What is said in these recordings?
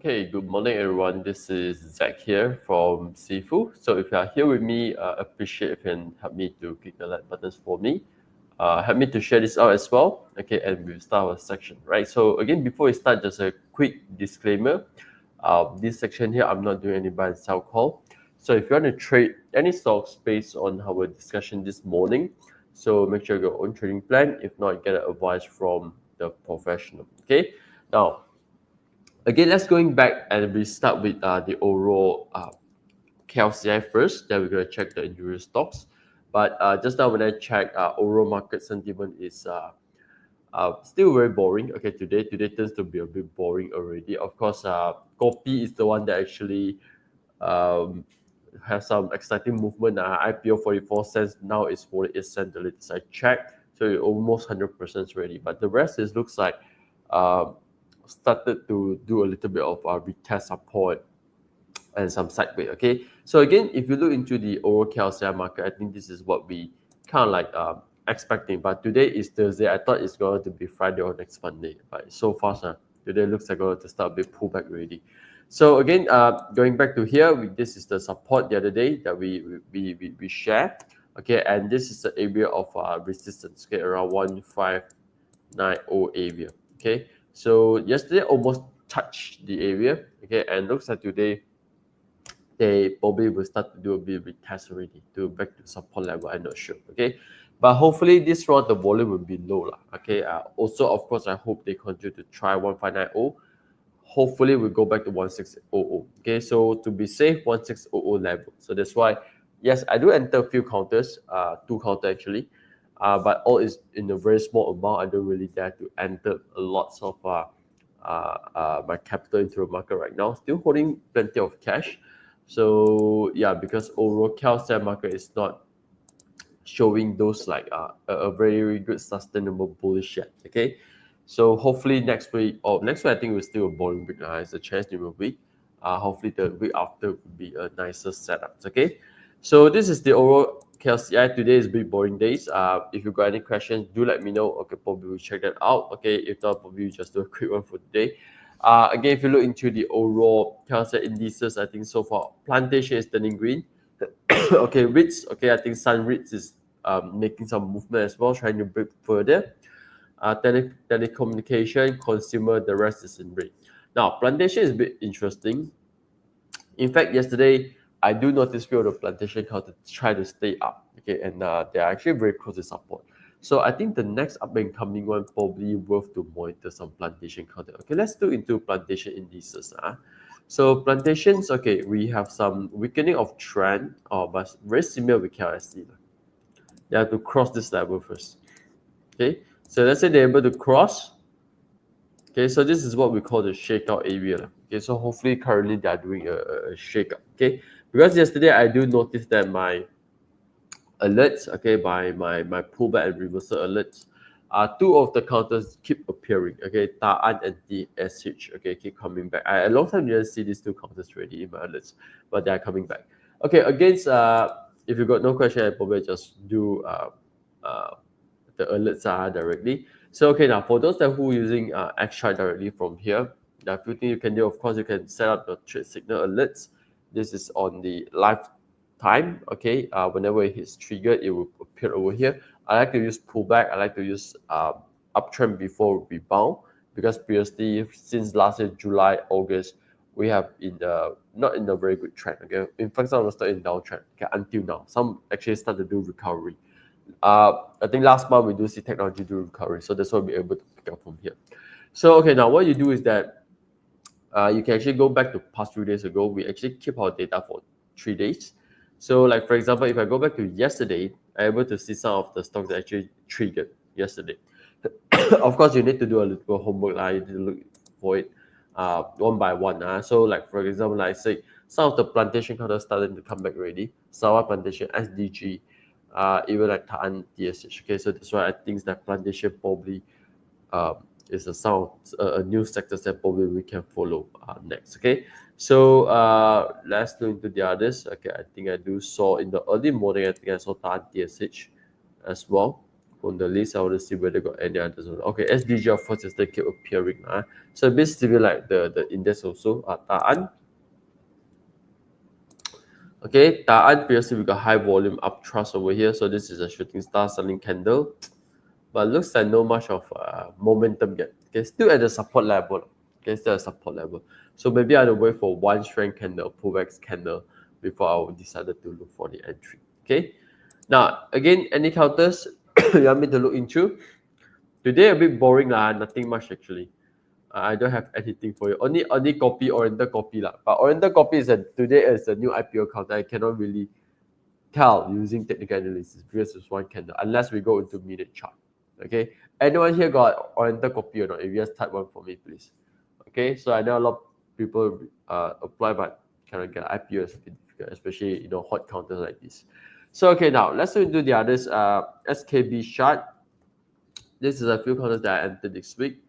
Okay, good morning everyone. This is Zach here from XIFU. So if you are here with me, appreciate if you can help me to click the like buttons for me. Help me to share this out as well. Okay, and we'll start our section, right? So again, before we start, just a quick disclaimer. This section here, I'm not doing any buy and sell call. So if you want to trade any stocks based on our discussion this morning, so make sure you have your own trading plan. If not, get advice from the professional. Okay, now again, let's going back and we start with the overall KLCI first. Then we're going to check the individual stocks. But just now when I check, overall market sentiment is still very boring. Okay, today tends to be a bit boring already. Of course, Kopi is the one that actually um, has some exciting movement. IPO 44 cents, now it's 48 cents the latest I checked. So it almost 100% ready. But the rest is looks like um, started to do a little bit of retest support and some sideways. Okay, so again, if you look into the overall KLCI market, I think this is what we kind of like expecting. But today is Thursday. I thought it's going to be Friday or next Monday, but so fast. Today looks like going to start a bit pullback already. So again, going back to here, this is the support the other day that we share. Okay, and this is the area of resistance. Okay, around 1590 area. Okay, so yesterday almost touched the area. Okay, and looks like today they probably will start to do a bit of retest already to back to support level. I'm not sure. Okay, but hopefully this round the volume will be low lah. Okay, also of course I hope they continue to try 1590. Hopefully we'll go back to 1600. Okay, so to be safe, 1600 level. So that's why, yes, I do enter a few counters, two counters actually, but all is in a very small amount. I don't really dare to enter a lots of my capital into the market right now. Still holding plenty of cash. So yeah, because overall KLCI market is not showing those like a very good sustainable bullish yet. Okay, so hopefully next week or next week I think we're still a boring week. It's a Chinese New Year week. Hopefully the week after will be a nicer setup. Okay, so this is the overall KLCI. Today is a bit boring days. If you got any questions, do let me know. Okay, probably we'll check that out. Okay, if not, probably just do a quick one for today. Again, if you look into the overall KLCI indices, I think so far Plantation is turning green. Okay, REITs. Okay, I think Sun REITs is making some movement as well, trying to break further. Telecommunication, consumer, the rest is in red. Now, Plantation is a bit interesting. In fact, yesterday I do notice few of the Plantation counter try to stay up. Okay, and they are actually very close to support. So I think the next up and coming one probably worth to monitor some Plantation counter. Okay, let's do into Plantation indices. So Plantations, okay, we have some weakening of trend, but very similar with KLSD. They have to cross this level first. Okay, so let's say they're able to cross. Okay, so this is what we call the shakeout area. Okay, so hopefully currently they are doing a shakeout. Okay, because yesterday I do notice that my alerts, okay, my pullback and reversal alerts, two of the counters keep appearing. Okay, Ta'an and DSH. Okay, keep coming back. A long time didn't see these two counters already in my alerts, but they are coming back. Okay, against if you got no question, I probably just do the alerts directly. So okay, now for those that who using XCharts directly from here, there are a few things you can do. Of course, you can set up your trade signal alerts. This is on the live time. Okay, whenever it hits triggered, it will appear over here. I like to use pullback. I like to use uptrend before rebound, because previously since last year July, August, we have in the not in a very good trend. Okay, in fact, some of started in downtrend. Okay, until now, some actually start to do recovery. I think last month we do see technology do recovery, so that's why we're able to pick up from here. So okay, now what you do is that you can actually go back to past 3 days ago. We actually keep our data for 3 days. So like for example, if I go back to yesterday, I'm able to see some of the stocks that actually triggered yesterday. Of course, you need to do a little homework. You need to look for it one by one. So like for example, like say some of the Plantation counters starting to come back already. Sawa Plantation, SDG, even like Ta'an, DSH. Okay, so that's why I think that Plantation probably is a new sector that probably we can follow next. Okay, so let's look into the others. Okay, I think I do saw in the early morning, I think I saw Ta'an, DSH as well. on the list. I want to see whether got any others. Okay, SDG of course is keep appearing. So a bit similar like the index also. Taan. Okay, Taan previously we got high volume up thrust over here. So this is a shooting star selling candle. But looks like no much of momentum yet. Okay, still at the support level. Okay, still at support level. So maybe I'll wait for one strength candle, pullback candle before I will decide to look for the entry. Okay. Now again, any counters you want me to look into? Today a bit boring lah, nothing much actually. I don't have anything for you. Only copy Oriental copy lah. But Oriental copy today is a new IPO counter. I cannot really tell using technical analysis because it's one candle unless we go into minute chart. Okay, anyone here got Oriental copy or not? If yes, type one for me, please. Okay, so I know a lot of people apply, but cannot get IPO is a bit difficult, especially hot counters like this. So okay, now let's do the others. SKB chart. This is a few counters that I entered this week.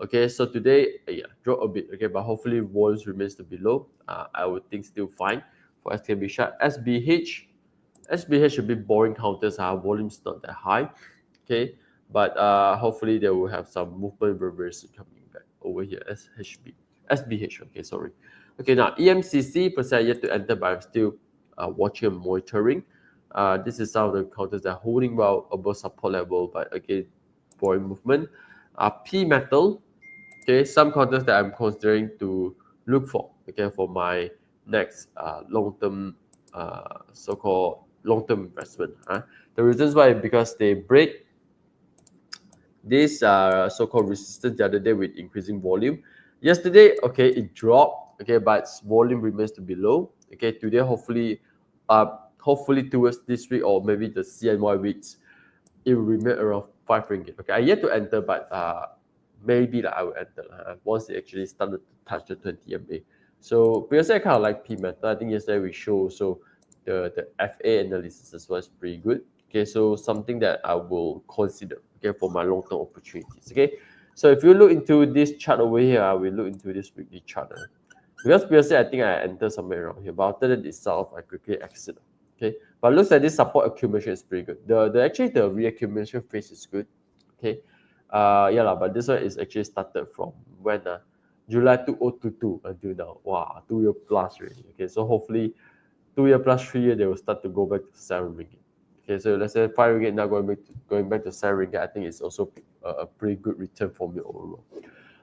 Okay, so today drop a bit. Okay, but hopefully volumes remains to be low. I would think still fine for SKB chart. SBH should be boring counters. Volume's not that high. Okay, but hopefully they will have some movement reversal coming back over here. SBH. Okay, sorry. Okay, now EMCC percent yet to enter, but I'm still watching and monitoring. This is some of the counters that are holding well above support level, but again, boring movement. P metal. Okay, some counters that I'm considering to look for. Okay, for my next long-term so-called long-term investment. The reasons why because they break this so-called resistance the other day with increasing volume. Yesterday, okay, it dropped, okay, but volume remains to be low. Okay, today hopefully towards this week or maybe the CNY weeks, it will remain around 5 ringgit. Okay, I yet to enter, but maybe I will enter once it actually started to touch the 20 MA. So because I kind of like P metal, I think yesterday we showed so the FA analysis as well is pretty good. Okay, so something that I will consider, okay, for my long-term opportunities. Okay, so if you look into this chart over here, I will look into this weekly chart. Because previously I think I entered somewhere around here, but after that itself I quickly exit. Okay, but looks like this support accumulation is pretty good. Actually the reaccumulation phase is good. Okay, but this one is actually started from when July 2022 until now. Wow, 2 year plus already. Okay, so hopefully 2 year plus 3 year they will start to go back to 7 ringgit. Okay, so let's say 5 ringgit now going back to 7 ringgit. I think it's also a pretty good return for me overall.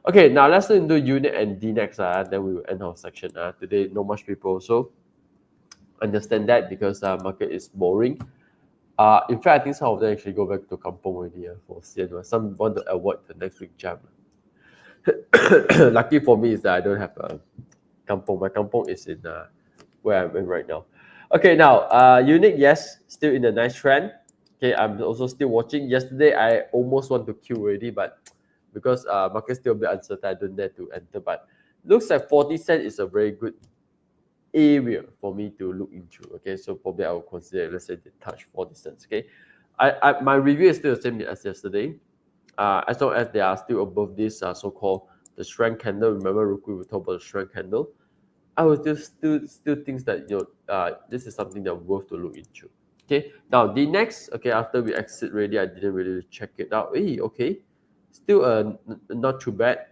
Okay, now let's look into unit and DNEX. Then we will end our section. Today not much people also understand that because market is boring. In fact, I think some of them actually go back to Kampong already for CNY. Some want to avoid the next week jam. Lucky for me is that I don't have a Kampong. My Kampong is in where I'm in right now. Okay, now Unique, yes, still in the nice trend. Okay, I'm also still watching. Yesterday I almost want to queue already, but because market still a bit uncertain, I don't dare to enter. But looks like 40 cents is a very good area for me to look into. Okay, so probably I will consider, let's say, they touch 40 cents. Okay, my review is still the same as yesterday. As long as they are still above this so-called the strength candle. Remember, Ruku, we talked about the strength candle. I would still think that this is something that worth to look into. Okay, now the next, okay, after we exit already, I didn't really check it out. Hey, okay, still not too bad.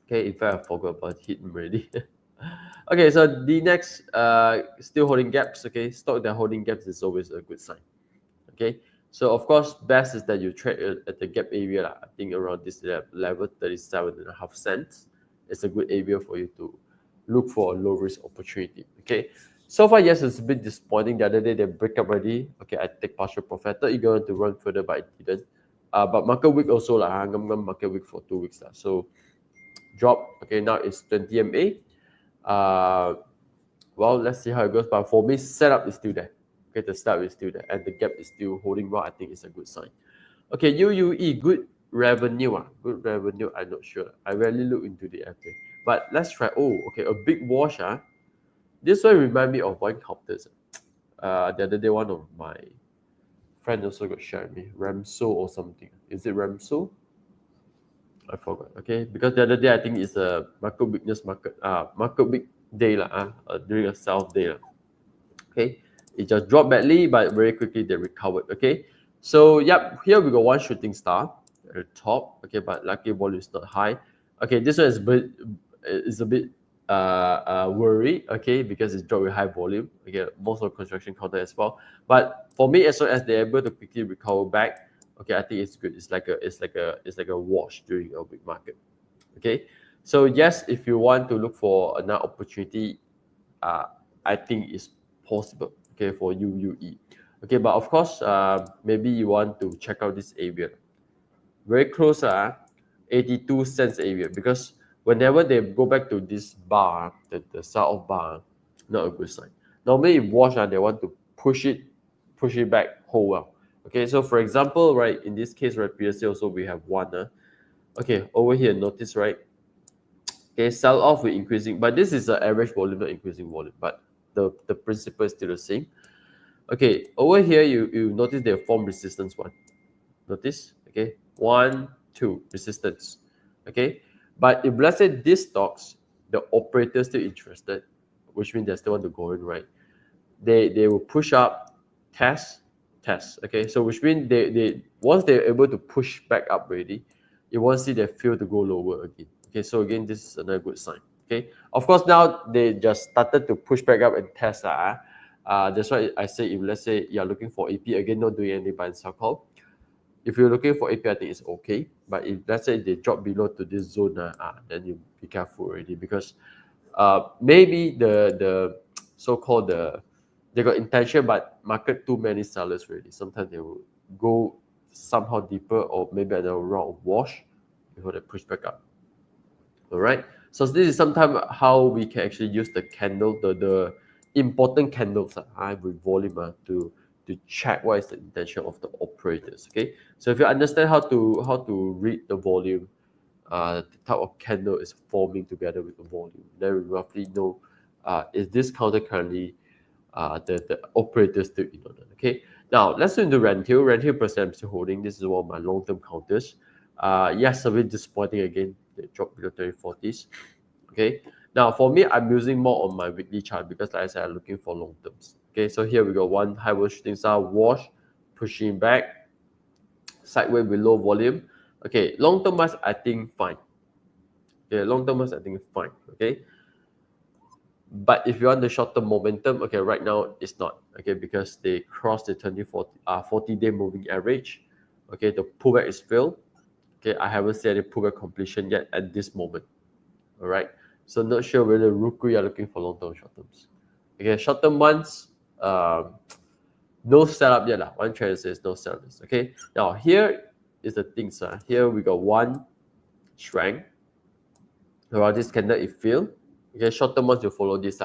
Okay, in fact I forgot about him already. Okay, so the next still holding gaps. Okay, stock that holding gaps is always a good sign. Okay, so of course best is that you trade at the gap area. I think around this level 37.5 cents. It's a good area for you to look for a low risk opportunity. Okay, so far yes, it's a bit disappointing. The other day they break up already. Okay, I take partial profit. I thought you're going to run further, but it didn't. But market week also market week for 2 weeks so drop. Okay, now it's 20 MA. Well, let's see how it goes. But for me, setup is still there. Okay, the setup is still there, and the gap is still holding well. I think it's a good sign. Okay, UUE, good revenue. Good revenue. I'm not sure. I rarely look into the FA. But let's try. Oh, okay, a big wash. This one remind me of one counters. The other day, one of my friends also got shared me Ramso or something. Is it Ramso? I forgot. Okay, because the other day I think it's a market weakness market week day during a sell day. Okay, it just dropped badly, but very quickly they recovered. Okay, So yep, here we got one shooting star at the top. Okay, but lucky volume is not high. Okay, this one is a bit worry. Okay, because it's dropped with high volume. Okay, most of construction counter as well. But for me, as long as they're able to quickly recover back, okay, I think it's good. It's like a wash during a weak market. Okay, so yes, if you want to look for another opportunity, uh, I think it's possible. Okay, for UUE. Okay, but of course, maybe you want to check out this area, very close, 82 cents area, because whenever they go back to this bar, the south bar, not a good sign. Normally, if wash, they want to push it back whole well. Okay, so for example, right, in this case, right, previously also we have one. Okay, over here, notice, right? Okay, sell off with increasing, but this is the average volume, not increasing volume, but the principle is still the same. Okay, over here, you notice they form resistance one. Notice, okay, 1, 2 resistance. Okay, but if let's say this stocks, the operator still interested, which means they still want to go in, right? They will push up, test, test. Okay, so which means they once they're able to push back up already, you won't see their field to go lower again. Okay, so again, this is another good sign. Okay, of course now they just started to push back up and test. That's why I say, if let's say you're looking for AP, again, not doing any buy and sell call. If you're looking for AP, I think it's okay. But if let's say they drop below to this zone, then you be careful already, because maybe the so-called they got intention, but market too many sellers already. Sometimes they will go somehow deeper, or maybe at a round of wash before they push back up. All right. So this is sometimes how we can actually use the candle, the important candles with volume to check what is the intention of the operators. Okay. So if you understand how to read the volume, the type of candle is forming together with the volume, then we roughly know is this counter currently the operator still in on it. Okay. Now let's do into Rental. Rental percent I'm still holding. This is one of my long-term counters. Yes, a bit disappointing again. They dropped below 3040s. Okay. Now for me, I'm using more on my weekly chart, because like I said, I'm looking for long terms. Okay, so here we go. One high volume shooting star wash, pushing back, sideways with low volume. Okay, long term wise, I think fine. Okay, long term wise, I think fine. Okay. But if you want the short term momentum, okay, right now it's not. Okay, because they crossed the 40-day moving average. Okay, the pullback is failed. Okay, I haven't seen any pullback completion yet at this moment. All right, so not sure whether Ruku are looking for long term, short terms. Okay, short term ones, no setup yet. One trader says no setup. Okay, now here is the things. Here we got one strength. Around this candle, it failed. Okay, short term ones you follow this.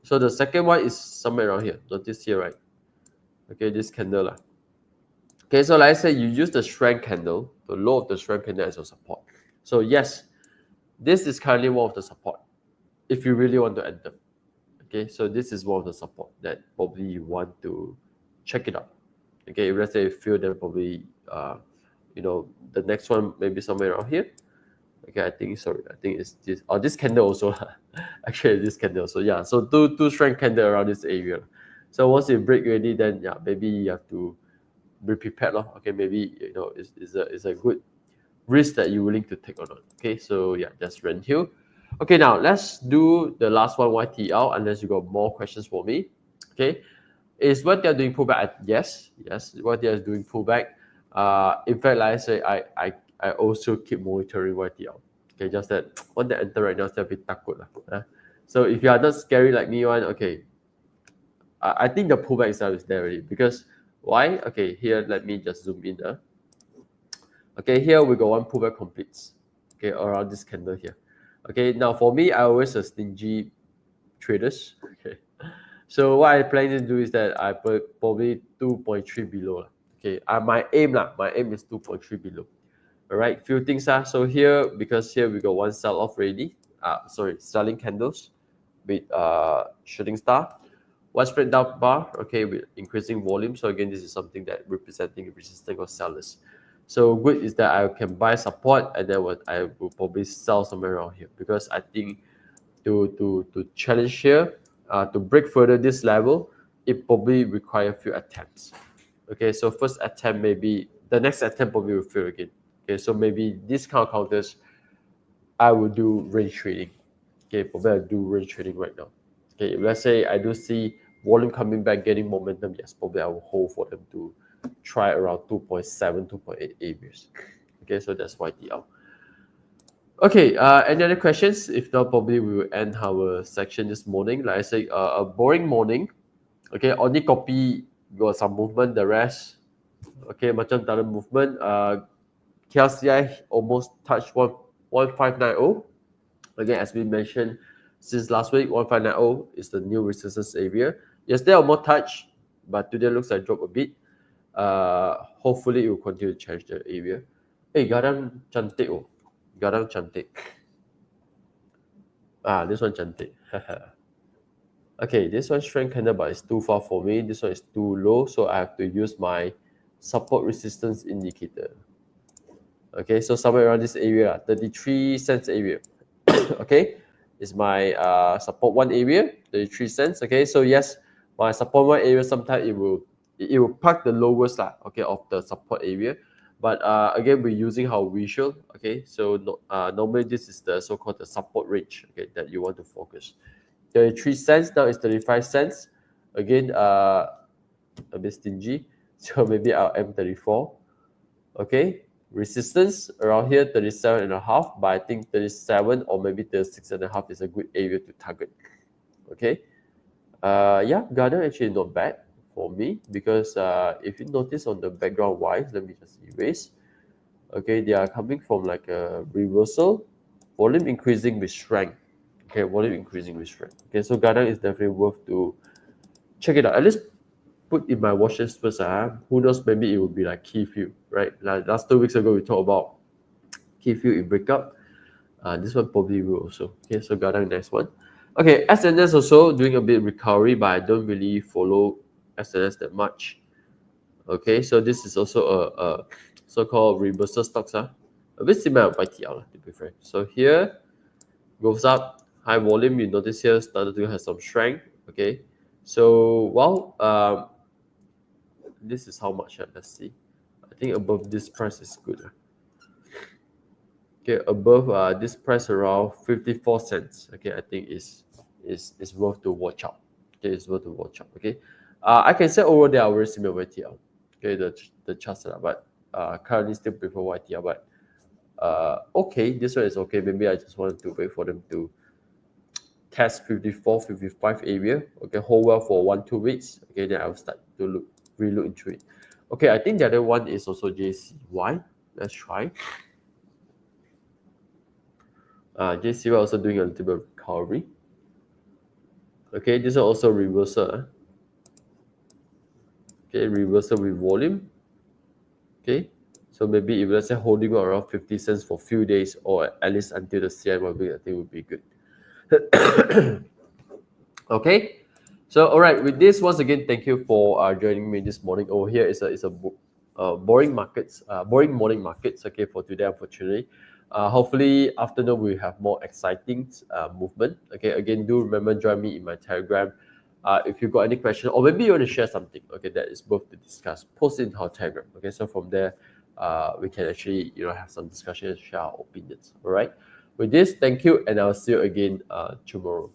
So the second one is somewhere around here. Notice here, right? Okay, this candle. Okay, so like I said, you use the strength candle, the low of the strength candle as your support. So yes, this is currently one of the support if you really want to enter. Okay, so this is one of the support that probably you want to check it out. Okay, if let's say you feel that probably the next one maybe somewhere around here. Okay, I think it's this, or this candle also. Actually this candle also, yeah. So two strength candle around this area. So once you break already, then yeah, maybe you have to be prepared. Okay, maybe it's a good risk that you're willing to take or not. Okay, so yeah, that's rent here. Okay, now let's do the last one, YTL, unless you got more questions for me. Okay, is what they're doing pullback? Yes, what they're doing pullback. In fact, like I say, I also keep monitoring YTL. Okay, just that when they enter right now, it's a bit takut lah. So if you are not scary like me, okay, I think the pullback itself is there already, because why? Okay, here let me just zoom in. Okay, here we got one pullback completes. Okay, around this candle here. Okay, now for me, I always a stingy traders. Okay, so what I plan to do is that I put probably 2.3 below. Okay, my aim is 2.3 below. All right, few things. So here, because here we got one sell off already. Selling candles with shooting star. One spread down bar, okay, with increasing volume. So again, this is something that representing resistance of sellers. So good is that I can buy support, and then I will probably sell somewhere around here, because I think to challenge here, to break further this level, it probably require a few attempts. Okay, so first attempt, maybe the next attempt probably will fail again. Okay, so maybe this kind of counters, I will do range trading. Okay, probably I'll do range trading right now. Okay, if let's say I do see volume coming back, getting momentum, yes, probably I will hold for them to try around 2.7, 2.8 areas. Okay, so that's YTL. Okay, any other questions? If not, probably we will end our section this morning. Like I say, a boring morning. Okay, only copy got some movement, the rest, okay, macam tak ada movement. KLCI almost touched 1590. Again, as we mentioned since last week, 1590 is the new resistance area. Yesterday almost touched, but today looks like drop a bit. Hopefully it will continue to change the area. Garang cantik oh. Garang cantik. This one cantik. Okay, this one strength candle, but it's too far for me. This one is too low, so I have to use my support resistance indicator. Okay, so somewhere around this area, 33 cents area. Okay, is my support one area, 33 cents. Okay, so yes, my support one area sometimes it will park the lowest lah, okay, of the support area. But again, we're using our visual. Okay, so normally this is the so-called the support range. Okay, that you want to focus. 33 cents now is 35 cents. Again, a bit stingy, so maybe I'll M34. Okay, resistance around here 37 and a half, but I think 37 or maybe 36 and a half is a good area to target. Okay, yeah, Ghana actually not bad for me, because if you notice on the background wise, let me just erase. Okay, they are coming from like a reversal, volume increasing with strength. Okay, volume increasing with strength. Okay, so Ghana is definitely worth to check it out. At least put in my watch list first. Who knows, maybe it will be like XIFU, right? Like last 2 weeks ago, we talked about XIFU in breakup. This one probably will also. Okay, so Ghana, next one. Okay, SNS also doing a bit recovery, but I don't really follow SNS that much. Okay, so this is also a so-called reversal stocks. A bit similar to YTL, to be frank. So here goes up, high volume. You notice here started to have some strength. Okay, so this is how much. Let's see. I think above this price is good. Okay, above this price around 54 cents. Okay, I think is worth to watch out. Okay, it's worth to watch out. Okay, I can say over there very similar YTL. Okay, the charts are, but currently still prefer YTL. But okay, this one is okay. Maybe I just wanted to wait for them to test 54, 55 area. Okay, hold well for 1-2 weeks. Okay, then I'll start to relook into it. Okay, I think the other one is also JCY. Let's try. JCY also doing a little bit of recovery. Okay, this is also reversal. Okay, reversal with volume. Okay, so maybe if let's say holding around 50 cents for a few days, or at least until the CI1 I think would be good. Okay, so all right, with this, once again, thank you for joining me this morning. Over here is a boring morning markets. Okay, for today, unfortunately. Hopefully afternoon we have more exciting movement. Okay, again, do remember join me in my Telegram. If you got any question, or maybe you want to share something, okay, that is worth to discuss, post it in our Telegram. Okay, so from there, we can actually have some discussion and share our opinions. All right. With this, thank you, and I'll see you again tomorrow.